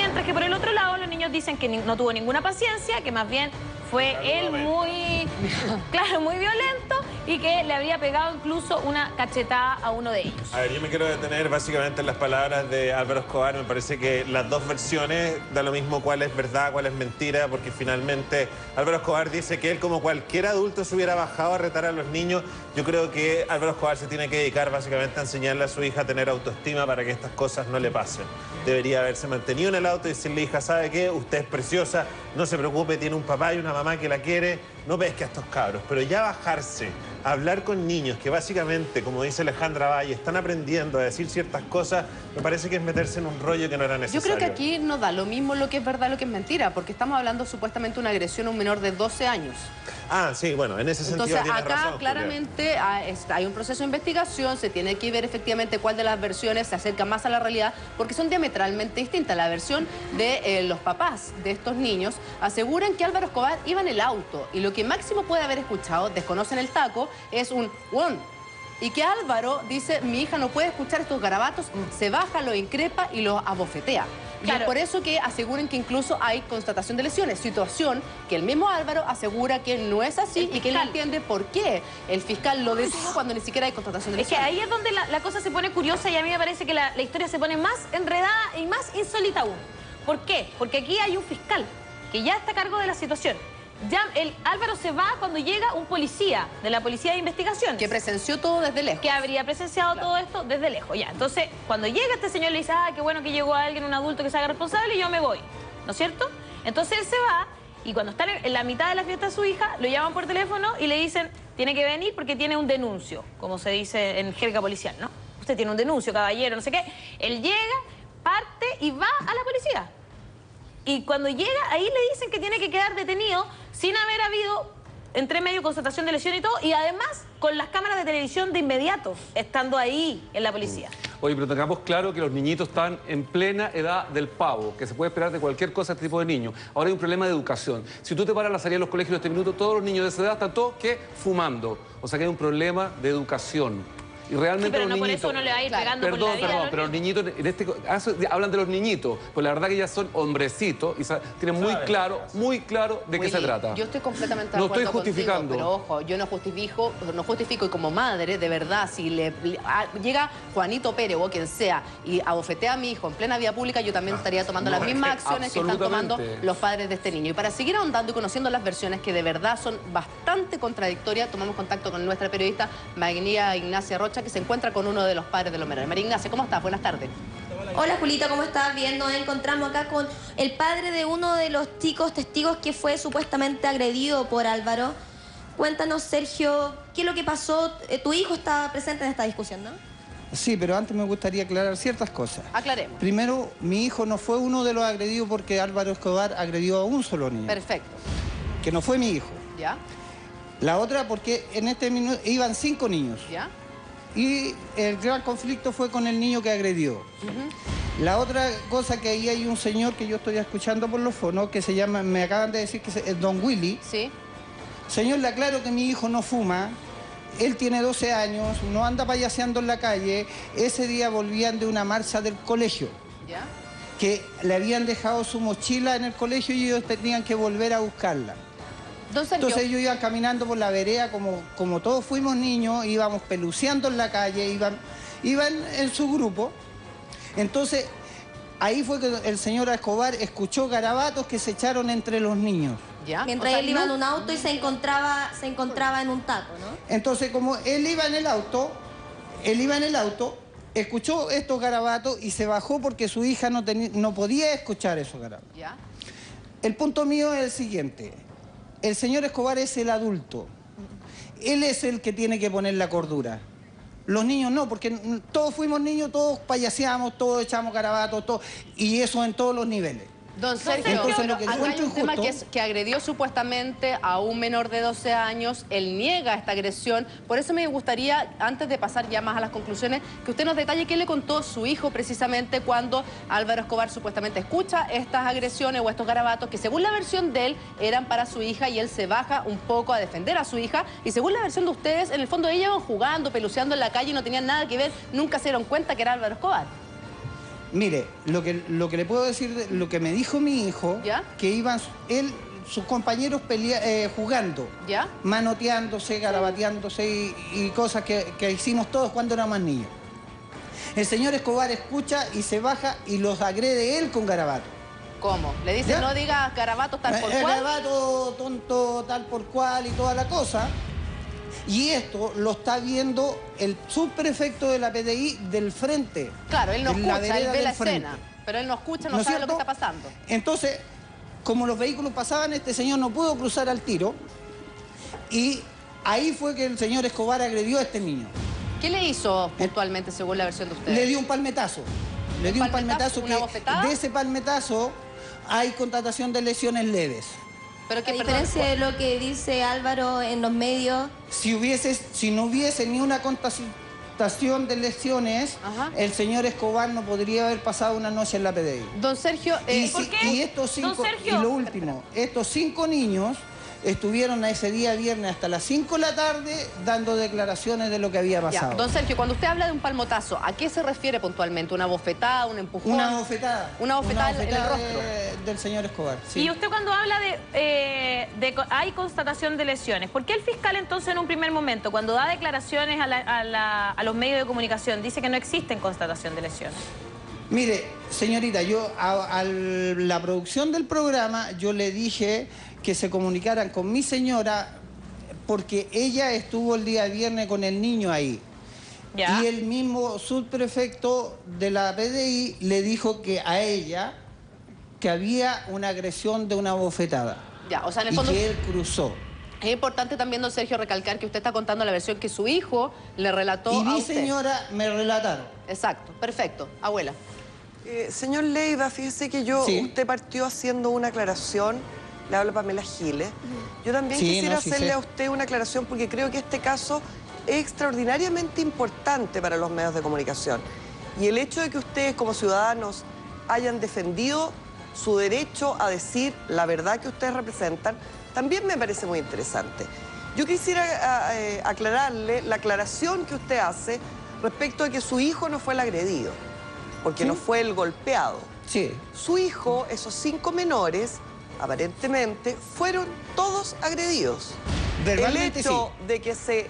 mientras que por el otro lado los niños dicen que no tuvo ninguna paciencia, que más bien fue él muy, claro, muy violento y que le habría pegado incluso una cachetada a uno de ellos. A ver, yo me quiero detener básicamente en las palabras de Álvaro Escobar. Me parece que las dos versiones da lo mismo cuál es verdad, cuál es mentira, porque finalmente Álvaro Escobar dice que él, como cualquier adulto, se hubiera bajado a retar a los niños. Yo creo que Álvaro Escobar se tiene que dedicar básicamente a enseñarle a su hija a tener autoestima para que estas cosas no le pasen. Debería haberse mantenido en el auto y decirle, hija, ¿sabe qué? Usted es preciosa, no se preocupe, tiene un papá y una mamá que la quiere, no pesque a estos cabros. Pero ya bajarse a hablar con niños que básicamente, como dice Alejandra Valle, están aprendiendo a decir ciertas cosas, me parece que es meterse en un rollo que no era necesario. Yo creo que aquí no da lo mismo lo que es verdad y lo que es mentira, porque estamos hablando supuestamente de una agresión a un menor de 12 años. Ah, sí, bueno, en ese sentido Entonces, tienes acá razón, claramente hay un proceso de investigación, se tiene que ver efectivamente cuál de las versiones se acerca más a la realidad, porque son diametralmente distintas. La versión de los papás de estos niños aseguran que Álvaro Escobar iba en el auto y lo que máximo puede haber escuchado, desconocen el taco, es un "won". Y que Álvaro dice, mi hija no puede escuchar estos garabatos, se baja, lo increpa y lo abofetea. Claro. Y es por eso que aseguran que incluso hay constatación de lesiones, situación que el mismo Álvaro asegura que no es así y que él no entiende por qué el fiscal lo detuvo cuando ni siquiera hay constatación de Es que lesiones. ahí es donde la cosa se pone curiosa y a mí me parece que la historia se pone más enredada y más insólita aún. ¿Por qué? Porque aquí hay un fiscal que ya está a cargo de la situación. Ya Álvaro se va cuando llega un policía de la Policía de Investigación. Que presenció todo desde lejos. Que habría presenciado todo esto desde lejos. Ya, entonces, cuando llega este señor le dice, ah, qué bueno que llegó alguien, un adulto que se haga responsable y yo me voy. ¿No es cierto? Entonces él se va y cuando están en la mitad de la fiesta de su hija, lo llaman por teléfono y le dicen, tiene que venir porque tiene un denuncio, como se dice en jerga policial, ¿no? Usted tiene un denuncio, caballero, no sé qué. Él llega, parte y va a la policía. Y cuando llega, ahí le dicen que tiene que quedar detenido sin haber habido, entre medio, constatación de lesión y todo, y además con las cámaras de televisión de inmediato, estando ahí en la policía. Oye, pero tengamos claro que los niñitos están en plena edad del pavo, que se puede esperar de cualquier cosa este tipo de niños. Ahora hay un problema de educación. Si tú te paras a la salida de los colegios en este minuto, todos los niños de esa edad están todos, ¿qué? Fumando. O sea que hay un problema de educación. Y realmente Sí, pero los no por niñitos, eso uno le va a ir pegando por la vida. Perdón, pero los niñitos, en este caso, hablan de los niñitos, pues la verdad que ya son hombrecitos y tienen muy claro de qué se trata. Yo estoy completamente de No acuerdo estoy justificando. contigo, pero ojo, yo no justifico y como madre, de verdad, si llega Juanito Pérez o quien sea y abofetea a mi hijo en plena vía pública, yo también estaría tomando las mismas acciones que están tomando los padres de este niño. Y para seguir ahondando y conociendo las versiones que de verdad son bastante contradictorias, tomamos contacto con nuestra periodista María Ignacia Rocha, que se encuentra con uno de los padres de los menores. María Ignacia, ¿cómo estás? Buenas tardes. Hola Julita, ¿cómo estás? Bien, nos encontramos acá con el padre de uno de los chicos testigos que fue supuestamente agredido por Álvaro. Cuéntanos, Sergio, ¿qué es lo que pasó? Tu hijo está presente en esta discusión, ¿no? Sí, pero antes me gustaría aclarar ciertas cosas. Aclaremos. Primero, mi hijo no fue uno de los agredidos porque Álvaro Escobar agredió a un solo niño. Perfecto. Que no fue mi hijo. ¿Ya? La otra porque en este minuto iban 5 niños. ¿Ya? Y el gran conflicto fue con el niño que agredió. La otra cosa, que ahí hay un señor que yo estoy escuchando por los fonos, que se llama, me acaban de decir que es Don Willy. Sí. Señor, le aclaro que mi hijo no fuma, él tiene 12 años, no anda payaseando en la calle. Ese día volvían de una marcha del colegio. ¿Ya? Que le habían dejado su mochila en el colegio y ellos tenían que volver a buscarla. Don Sergio. Entonces ellos iban caminando por la vereda, como todos fuimos niños, íbamos peluceando en la calle, iban en su grupo. Entonces ahí fue que el señor Escobar escuchó garabatos que se echaron entre los niños. ¿Ya? Mientras él iba en un auto y se encontraba en un taco, ¿no? Entonces, como él iba en el auto, escuchó estos garabatos y se bajó porque su hija no podía escuchar esos garabatos. ¿Ya? El punto mío es el siguiente. El señor Escobar es el adulto. Él es el que tiene que poner la cordura. Los niños no, porque todos fuimos niños, todos payaseamos, todos echamos garabatos, todos, y eso en todos los niveles. Don Sergio, Entonces, lo que acá encuentro hay un tema injusto, que agredió supuestamente a un menor de 12 años. Él niega esta agresión. Por eso me gustaría, antes de pasar ya más a las conclusiones, que usted nos detalle qué le contó su hijo precisamente cuando Álvaro Escobar supuestamente escucha estas agresiones o estos garabatos que según la versión de él eran para su hija y él se baja un poco a defender a su hija. Y según la versión de ustedes, en el fondo ellos iban jugando, peluceando en la calle y no tenían nada que ver, nunca se dieron cuenta que era Álvaro Escobar. Mire, lo que le puedo decir, lo que me dijo mi hijo, ¿Ya? que iban sus compañeros jugando, ¿Ya? manoteándose, garabateándose y cosas que hicimos todos cuando éramos niños. El señor Escobar escucha y se baja y los agrede él con garabato. ¿Cómo? Le dice, ¿Ya? no digas garabatos tal por El cual. garabato, tonto, tal por cual y toda la cosa. Y esto lo está viendo el subprefecto de la PDI del frente. Claro, él no de la escucha, él vereda ve del la frente. escena. Pero él no escucha, ¿No no es sabe lo que cierto? está pasando. Entonces, como los vehículos pasaban, este señor no pudo cruzar al tiro. Y ahí fue que el señor Escobar agredió a este niño. ¿Qué le hizo puntualmente según la versión de ustedes? Le dio un palmetazo. Le dio un palmetazo ¿Una bofetada? de ese palmetazo hay constatación de lesiones leves. Pero que, A perdón, diferencia de lo que dice Álvaro en los medios, Si no hubiese ni una constatación de lesiones, Ajá. el señor Escobar no podría haber pasado una noche en la PDI. don Sergio, ¿por qué? Y estos Don 5, Sergio. y lo último, estos 5 niños estuvieron ese día viernes hasta las 5 de la tarde dando declaraciones de lo que había ya, pasado. don Sergio, cuando usted habla de un palmotazo, ¿a qué se refiere puntualmente? ¿Una bofetada, un empujón? Una bofetada. Una bofetada en el rostro. del señor Escobar. Sí. Y usted cuando habla hay constatación de lesiones, ¿por qué el fiscal entonces en un primer momento, cuando da declaraciones a los medios de comunicación, dice que no existen constatación de lesiones? Mire, señorita, yo a la producción del programa yo le dije que se comunicaran con mi señora porque ella estuvo el día viernes con el niño ahí. ¿Ya? Y el mismo subprefecto de la PDI le dijo que a ella que había una agresión de una bofetada Ya, o sea, en el y fondo que él cruzó. es importante también, don Sergio, recalcar que usted está contando la versión que su hijo le relató Y a mi usted. señora me relataron. Exacto, perfecto. Abuela. Señor Leiva, fíjese que Sí. usted partió haciendo una aclaración, le habla Pamela Giles. Yo también Sí, quisiera no, sí hacerle sé. a usted una aclaración porque creo que este caso es extraordinariamente importante para los medios de comunicación. Y el hecho de que ustedes como ciudadanos hayan defendido su derecho a decir la verdad que ustedes representan, también me parece muy interesante. Yo quisiera aclararle la aclaración que usted hace respecto a que su hijo no fue el agredido, porque Sí. no fue el golpeado. Sí. Su hijo, esos 5 menores, aparentemente, fueron todos agredidos. El Verbalmente hecho de que se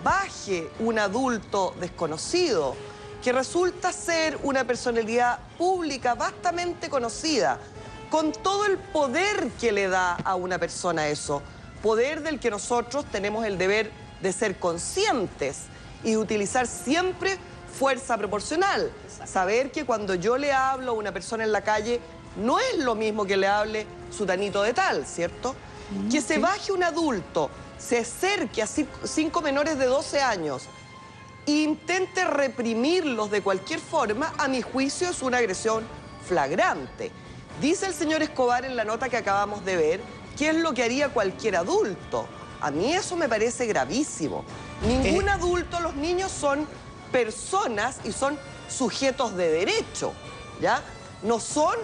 baje un adulto desconocido, que resulta ser una personalidad pública vastamente conocida, con todo el poder que le da a una persona eso, poder del que nosotros tenemos el deber de ser conscientes y de utilizar siempre fuerza proporcional. Saber que cuando yo le hablo a una persona en la calle, no es lo mismo que le hable sutanito de tal, ¿cierto? Que se baje un adulto, se acerque a 5 menores de 12 años e intente reprimirlos de cualquier forma, a mi juicio es una agresión flagrante. Dice el señor Escobar en la nota que acabamos de ver, ¿qué es lo que haría cualquier adulto? A mí eso me parece gravísimo. Ningún adulto, los niños son personas y son sujetos de derecho, ¿ya? No son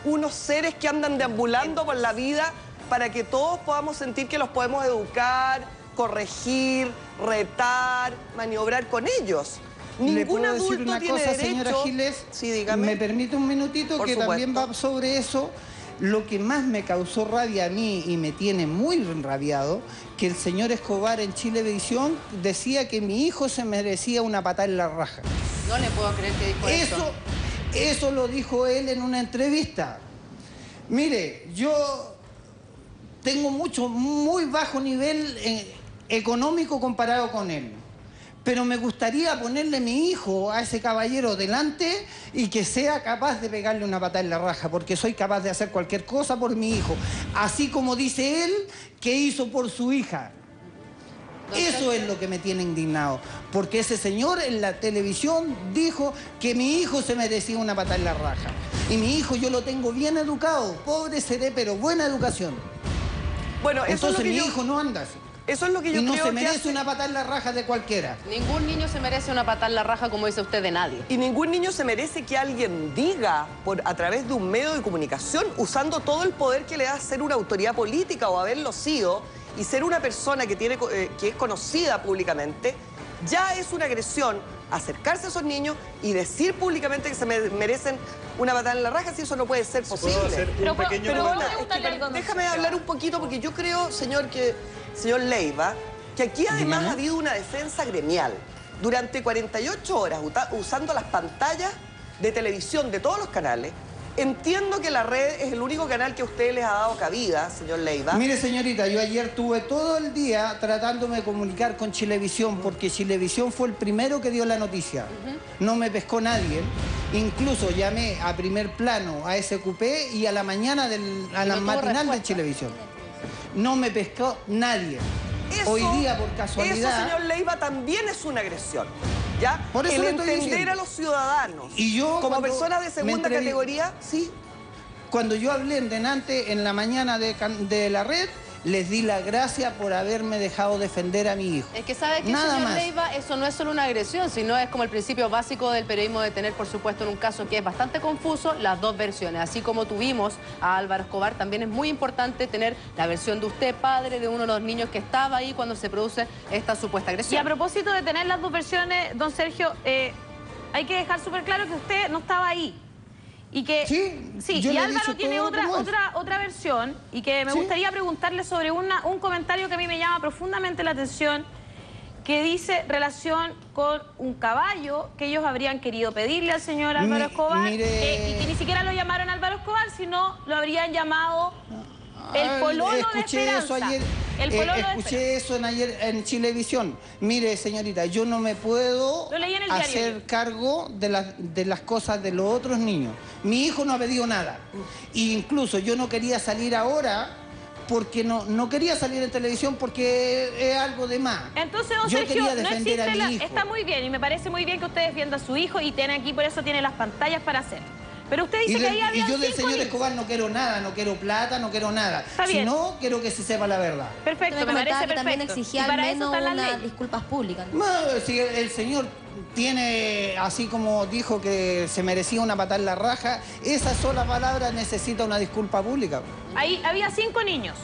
unos seres que andan deambulando por la vida para que todos podamos sentir que los podemos educar, corregir, retar, maniobrar con ellos. ¿Le Ningún puedo decir adulto una tiene cosa, derecho... señora Giles? Sí, dígame. ¿Me permite un minutito? Por Que también supuesto. va sobre eso. Lo que más me causó rabia a mí y me tiene muy enrabiado, que el señor Escobar en Chilevisión decía que mi hijo se merecía una patada en la raja. No le puedo creer que dijo eso. Eso lo dijo él en una entrevista. Mire, yo tengo muy bajo nivel económico comparado con él. Pero me gustaría ponerle mi hijo a ese caballero delante y que sea capaz de pegarle una patada en la raja, porque soy capaz de hacer cualquier cosa por mi hijo. Así como dice él que hizo por su hija. Eso es lo que me tiene indignado, porque ese señor en la televisión dijo que mi hijo se merecía una patada en la raja. Y mi hijo yo lo tengo bien educado, pobre seré, pero buena educación. Bueno, eso Entonces es lo que mi yo... hijo no anda así. Eso es lo que yo Y no creo se que merece hace... una patada en la raja de cualquiera. Ningún niño se merece una patada en la raja, como dice usted, de nadie. Y ningún niño se merece que alguien diga a través de un medio de comunicación, usando todo el poder que le da ser una autoridad política o haberlo sido, y ser una persona que es conocida públicamente, ya es una agresión acercarse a esos niños y decir públicamente que se merecen una patada en la raja, si eso no puede ser posible. ¿Puedo hacer un pequeño Déjame hablar un poquito, porque yo creo, señor Leiva, que aquí además ha habido una defensa gremial. Durante 48 horas, usando las pantallas de televisión de todos los canales, entiendo que la red es el único canal que a usted les ha dado cabida, señor Leiva. Mire, señorita, yo ayer tuve todo el día tratándome de comunicar con Chilevisión, porque Chilevisión fue el primero que dio la noticia. No me pescó nadie. Incluso llamé a Primer Plano, a SQP y a la mañana, a la matinal de Chilevisión. No me pescó nadie. Hoy día, por casualidad... Eso, señor Leiva, también es una agresión, ¿ya? Por eso el estoy entender diciendo. a los ciudadanos Y yo, como personas de segunda categoría, sí. Cuando yo hablé en la mañana de la red, les di las gracias por haberme dejado defender a mi hijo. Es que sabe que, Nada señor más. Leiva, eso no es solo una agresión, sino es como el principio básico del periodismo de tener, por supuesto, en un caso que es bastante confuso, las dos versiones. Así como tuvimos a Álvaro Escobar, también es muy importante tener la versión de usted, padre de uno de los niños que estaba ahí cuando se produce esta supuesta agresión. Y a propósito de tener las dos versiones, don Sergio, hay que dejar súper claro que usted no estaba ahí. Y que yo y le he Álvaro dicho tiene todo como es. otra versión, y que me gustaría preguntarle sobre un comentario que a mí me llama profundamente la atención, que dice relación con un caballo que ellos habrían querido pedirle al señor Álvaro Escobar, y que ni siquiera lo llamaron Álvaro Escobar, sino lo habrían llamado el pololo de Esperanza. Eso ayer, el pololo escuché eso ayer en Chilevisión. Mire, señorita, yo no me puedo Lo leí en el diario. hacer cargo de las cosas de los otros niños. Mi hijo no ha pedido nada. E incluso yo no quería salir ahora porque no quería salir en televisión porque es algo de más. Entonces, don yo Sergio, quería no defender existe a mi hijo. Está muy bien, y me parece muy bien que usted defienda a su hijo y tiene aquí, por eso tiene las pantallas para hacer. Pero usted dice que ahí había y yo del 5 señor niños. Escobar no quiero nada, no quiero plata, no quiero nada. Está bien. Si no, quiero que se sepa la verdad. Perfecto, me parece perfecto. También exigía Y al para eso menos están las unas leyes. disculpas públicas, ¿no? No, si el señor tiene, así como dijo que se merecía una patada en la raja, esa sola palabra necesita una disculpa pública. Ahí había 5 niños,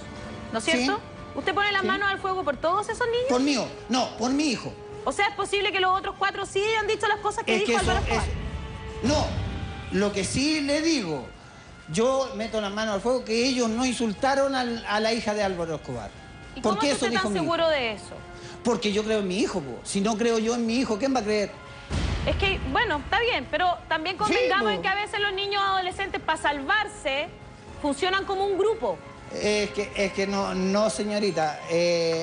¿no es cierto? Sí. ¿Usted pone las manos al fuego por todos esos niños? Por mío, no, por mi hijo. O sea, ¿es posible que los otros 4 sí hayan dicho las cosas que Es que dijo eso Álvaro Escobar? no, lo que sí le digo, yo meto las manos al fuego que ellos no insultaron a la hija de Álvaro Escobar. ¿Y ¿Por cómo qué está eso usted dijo tan mi hijo? seguro de eso? Porque yo creo en mi hijo, po. Si no creo yo en mi hijo, ¿quién va a creer? Es que, bueno, está bien, pero también convengamos po. en que a veces los niños adolescentes, para salvarse, funcionan como un grupo. Es que no, señorita,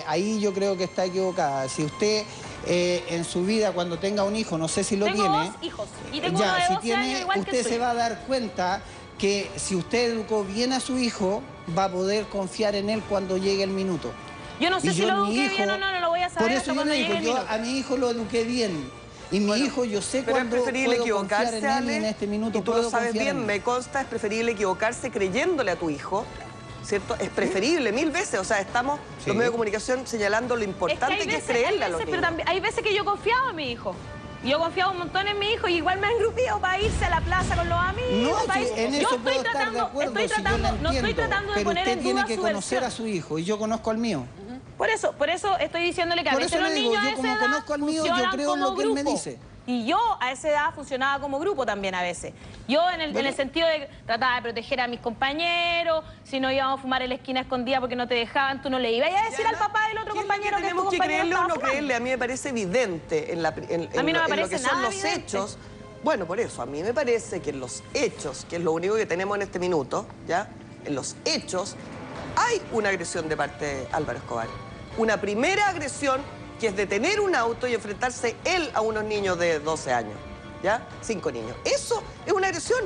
ahí yo creo que está equivocada. Si usted en su vida, cuando tenga un hijo, no sé si lo Tengo tiene... 2 hijos y tengo uno de si 12 tiene, años igual que usted su se hijo. va a dar cuenta que si usted educó bien a su hijo, va a poder confiar en él cuando llegue el minuto. Yo no sé Y si yo lo en mi eduqué hijo- bien o no lo voy a saber Por eso hasta yo cuando le llegue digo, el yo minuto. a mi hijo lo eduqué bien. Y mi hijo, yo sé Pero es cuándo preferible puedo confiar equivocarse, en él y Ale, en este minuto y tú puedo lo sabes confiar en bien, él. me consta, es preferible equivocarse creyéndole a tu hijo, ¿cierto? Es preferible 1000 veces, o sea, estamos Sí. los medios de comunicación señalando lo importante que es creerle a los pero niños. también, hay veces que yo confiaba en mi hijo. Yo confiaba un montón en mi hijo y igual me han grupido para irse a la plaza con los amigos. No, para sí, irse. en Yo eso estoy puedo estar de tratando, acuerdo, estoy si yo tratando, lo no estoy entiendo, tratando de pero poner usted en tiene duda que su conocer versión. a su hijo y yo conozco al mío. Por eso estoy diciéndole que a Por veces eso los le digo, niños yo a esa como edad conozco al mío, yo funcionan creo en como lo que él me grupo. dice. Y yo a esa edad funcionaba como grupo también a veces. Yo en el sentido de trataba de proteger a mis compañeros, si no íbamos a fumar en la esquina escondida porque no te dejaban, tú no le ibas a decir al papá del otro ¿Qué es lo compañero que tu tenemos que compañero creerle o estaba no fumando? creerle? A mí me parece evidente en A mí no me lo parece que son nada los evidente. hechos. Bueno, por eso, a mí me parece que en los hechos, que es lo único que tenemos en este minuto, ¿ya? En los hechos hay una agresión de parte de Álvaro Escobar. Una primera agresión que es detener un auto y enfrentarse él a unos niños de 12 años, ¿ya? 5 niños. Eso es una agresión.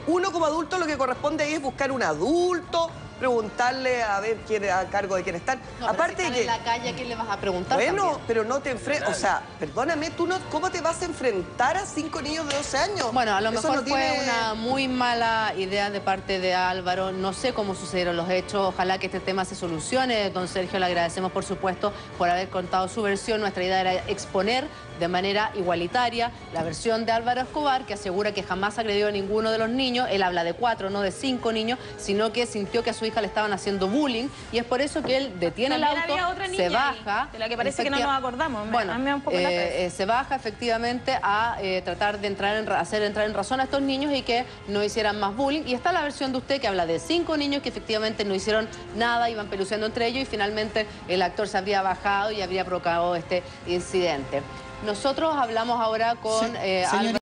Uno como adulto lo que corresponde ahí es buscar un adulto, preguntarle a ver quién a cargo de quién están. No, Aparte pero si de están que... en la calle, ¿a quién le vas a preguntar Bueno, también? pero no te enfrentas, o sea, perdóname, tú no, ¿cómo te vas a enfrentar a 5 niños de 12 años? Bueno, a lo Eso mejor no fue tiene- una muy mala idea de parte de Álvaro. No sé cómo sucedieron los hechos. Ojalá que este tema se solucione. Don Sergio, le agradecemos, por supuesto, por haber contado su versión. Nuestra idea era exponer de manera igualitaria la versión de Álvaro Escobar, que asegura que jamás agredió a ninguno de los niños. Él habla de 4, no de 5 niños, sino que sintió que a su hija le estaban haciendo bullying y es por eso que él detiene el También auto, había otra se niña baja. ahí, de la que parece que no nos acordamos. Bueno, A mí me da un poco la cabeza. se baja efectivamente a tratar de hacer entrar en razón a estos niños y que no hicieran más bullying. Y está la versión de usted que habla de 5 niños que efectivamente no hicieron nada, iban peluceando entre ellos y finalmente el actor se habría bajado y habría provocado este incidente. Nosotros hablamos ahora con Álvaro.